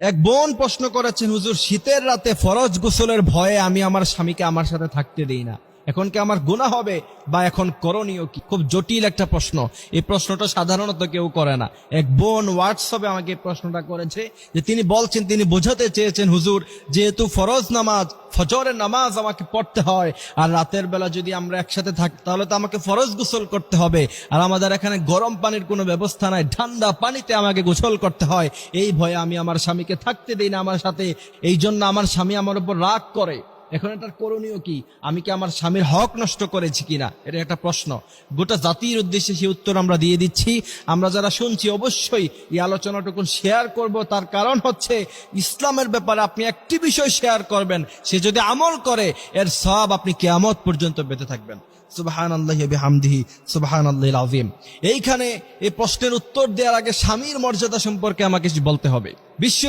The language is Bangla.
এক বোন প্রশ্ন করেছেন, হুজুর শীতের রাতে ফরজ গোসলের ভয়ে আমি আমার স্বামীকে আমার সাথে থাকতে দেই না, এখন কি আমার গুনাহ হবে বা এখন করণীয় কি? খুব জটিল একটা প্রশ্ন। এই প্রশ্নটা সাধারণত কেউ করে না। এক বোন হোয়াটসঅ্যাপে আমাকে এই প্রশ্নটা করেছে যে তিনি বলছেন, তিনি বোঝাতে চেয়েছেন, হুজুর যেহেতু ফরজ নামাজ ফজরের নামাজ আমাকে পড়তে হয়, আর রাতের বেলা যদি আমরা একসাথে থাকি তাহলে তো আমাকে ফরজ গোসল করতে হবে, আর আমাদের এখানে গরম পানির কোনো ব্যবস্থা নাই, ঠান্ডা পানিতে আমাকে গোসল করতে হয়। এই ভয়ে আমি আমার স্বামীকে থাকতে দেই না আমার সাথে, এই জন্য আমার স্বামী আমার উপর রাগ করে। এখন এটার করণীয় কি? আমি কি আমার স্বামীর হক নষ্ট করেছি কিনা? এটা একটা প্রশ্ন। গোটা জাতির উদ্দেশ্যে সেই উত্তর আমরা দিয়ে দিচ্ছি। আমরা যারা শুনছি অবশ্যই এই আলোচনাটুকু শেয়ার করব। তার কারণ হচ্ছে, ইসলামের ব্যাপারে আপনি একটি বিষয় শেয়ার করবেন, সে যদি আমল করে এর সওয়াব আপনি কিয়ামত পর্যন্ত পেতে থাকবেন। সুবহানাল্লাহি ওয়া বিহামদিহি সুবহানাল্লাহিল আযীম। এইখানে এই প্রশ্নের উত্তর দেওয়ার আগে স্বামীর মর্যাদা সম্পর্কে আমাকে বলতে হবে। বিশ্ব